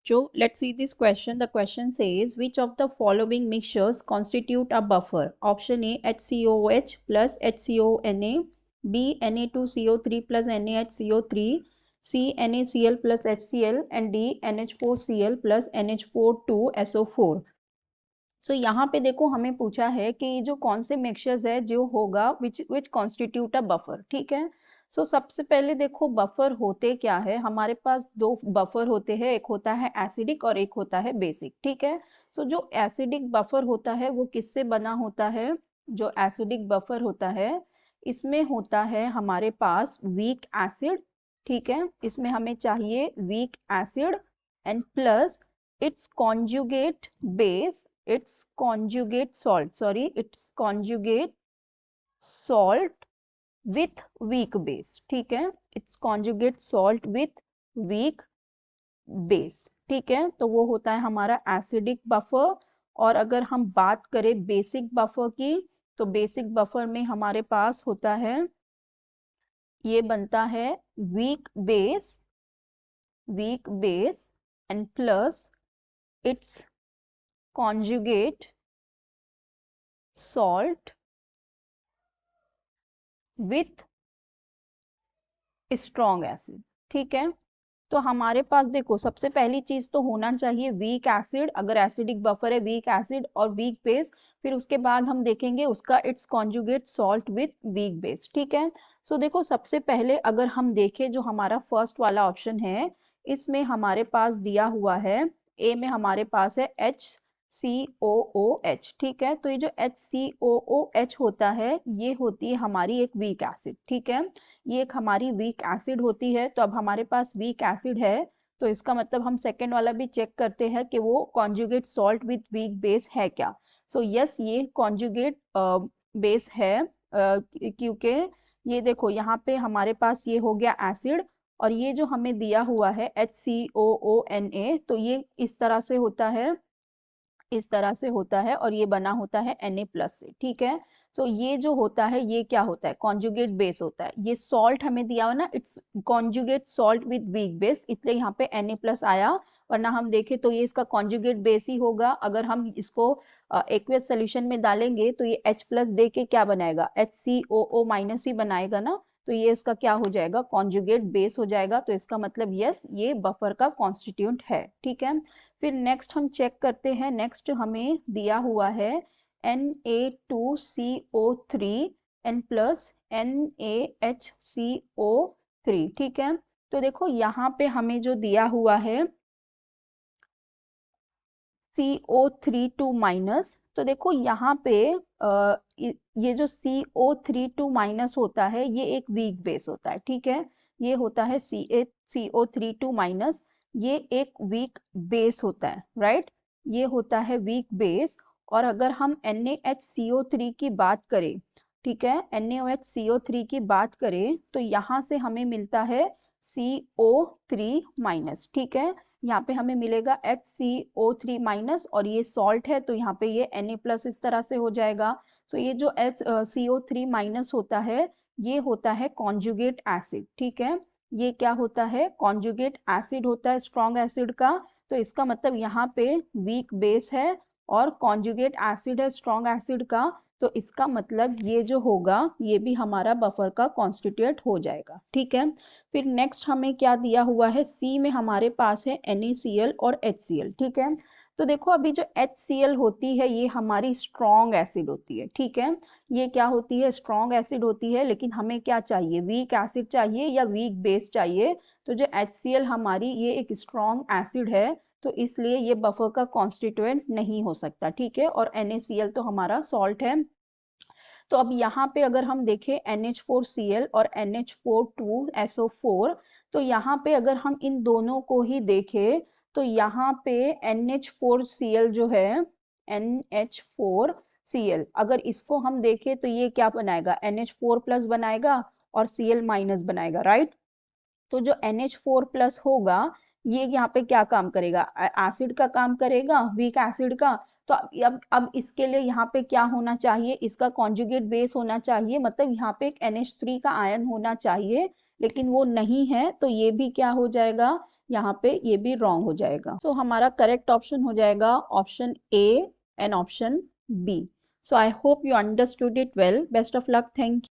So let's see this question. The question says, which of the following mixtures constitute a buffer? Option A, HCOH plus HCONA, B, Na2CO3 plus NaHCO3, C, NaCl plus HCl, and D, NH4Cl plus NH42SO4. सो यहाँ पे देखो हमें पूछा है कि जो कौन से मिक्सचर्स है जो होगा विच कॉन्स्टिट्यूट अ बफर, ठीक है। सो सबसे पहले देखो बफर होते क्या है, हमारे पास दो बफर होते हैं, एक होता है एसिडिक और एक होता है बेसिक, ठीक है। सो जो एसिडिक बफर होता है वो किससे बना होता है? जो एसिडिक बफर होता है इसमें होता है हमारे पास वीक एसिड, ठीक है। इसमें हमें चाहिए weak acid and plus its conjugate base, its conjugate salt with weak base, ठीक है। its conjugate salt with weak base, ठीक है। तो वो होता है हमारा एसिडिक बफर। और अगर हम बात करें बेसिक बफर की, तो बेसिक बफर में हमारे पास होता है, ये बनता है weak base and plus its conjugate salt with strong acid, ठीक है। तो हमारे पास देखो सबसे पहली चीज तो होना चाहिए वीक एसिड, अगर एसिडिक बफर है वीक एसिड और वीक बेस, फिर उसके बाद हम देखेंगे उसका it's conjugate salt with weak base, ठीक है। सो देखो सबसे पहले अगर हम देखें जो हमारा फर्स्ट वाला ऑप्शन है, इसमें हमारे पास दिया हुआ है, ए में हमारे पास है HCOOH, ठीक है। तो ये जो HCOOH होता है ये होती है हमारी एक वीक एसिड, ठीक है। ये एक हमारी वीक एसिड होती है। तो अब हमारे पास वीक एसिड है, तो इसका मतलब हम सेकेंड वाला भी चेक करते हैं कि वो conjugate salt with weak base है क्या। सो यस, ये कॉन्जुगेट बेस है, क्योंकि ये देखो यहाँ पे हमारे पास ये हो गया एसिड, और ये जो हमें दिया हुआ है HCOONA, तो ये इस तरह से होता है, इस तरह से होता है, और ये बना होता है Na प्लस से, ठीक है। सो ये जो होता है ये क्या होता है? कॉन्जुगेट बेस होता है। ये सॉल्ट हमें दिया हुआ ना, it's conjugate salt with weak base, इसलिए यहाँ पे Na प्लस आया, वरना हम देखें तो ये इसका कॉन्जुगेट बेस ही होगा। अगर हम इसको एक्वेस सोल्यूशन में डालेंगे तो ये H प्लस दे के क्या बनाएगा? HCOO माइनस ही बनाएगा ना, तो ये इसका क्या हो जाएगा? कॉन्जुगेट बेस हो जाएगा। तो इसका मतलब यस, ये बफर का कॉन्स्टिट्यूएंट है, ठीक है। फिर नेक्स्ट हम चेक करते हैं, नेक्स्ट हमें दिया हुआ है Na2CO3 एंड प्लस NaHCO3, ठीक है। तो देखो यहाँ पे हमें जो दिया हुआ है CO32 माइनस, तो देखो यहाँ पे ये जो CO32 माइनस होता है ये एक वीक बेस होता है, ठीक है। ये होता है CO32 माइनस, ये एक वीक बेस होता है, राइट। ये होता है वीक बेस। और अगर हम NaHCO3 की बात करें, ठीक है, NaOH की बात करें, तो यहाँ से हमें मिलता है CO3 माइनस, ठीक है। यहाँ पे हमें मिलेगा HCO3 माइनस, और ये सॉल्ट है तो यहाँ पे ये Na प्लस इस तरह से हो जाएगा। तो ये जो CO3 माइनस होता है ये होता है कॉन्जुगेट एसिड, ठीक है। ये क्या होता है? कॉन्जुगेट एसिड होता है स्ट्रॉन्ग एसिड का। तो इसका मतलब यहाँ पे वीक बेस है और कॉन्जुगेट एसिड है स्ट्रॉन्ग एसिड का। तो इसका मतलब ये जो होगा ये भी हमारा बफर का कॉन्स्टिट्यूएंट हो जाएगा, ठीक है। फिर नेक्स्ट हमें क्या दिया हुआ है? सी में हमारे पास है NaCl और HCl, ठीक है। तो देखो अभी जो HCl होती है ये हमारी स्ट्रॉन्ग एसिड होती है, ठीक है। ये क्या होती है? स्ट्रॉन्ग एसिड होती है, लेकिन हमें क्या चाहिए? वीक एसिड चाहिए या वीक बेस चाहिए। तो जो HCl हमारी ये एक स्ट्रॉन्ग एसिड है, तो इसलिए ये बफर का कॉन्स्टिट्यूएंट नहीं हो सकता, ठीक है। और NaCl तो हमारा सॉल्ट है। तो अब यहाँ पे अगर हम देखें NH4Cl और NH42SO4, तो यहाँ पे अगर हम इन दोनों को ही देखें तो यहाँ पे NH4Cl जो है, NH4Cl अगर इसको हम देखें तो ये क्या बनाएगा? NH4 प्लस बनाएगा और Cl माइनस बनाएगा, राइट। तो जो NH4 प्लस होगा ये यहाँ पे क्या काम करेगा? एसिड का काम करेगा, वीक एसिड का। तो अब इसके लिए यहाँ पे क्या होना चाहिए? इसका कॉन्जुगेट बेस होना चाहिए, मतलब यहाँ पे एक NH3 का आयन होना चाहिए, लेकिन वो नहीं है। तो ये भी क्या हो जाएगा? यहाँ पे ये भी रॉन्ग हो जाएगा। सो हमारा करेक्ट ऑप्शन हो जाएगा option A and option B. So I hope you understood it well. Best of luck. Thank you.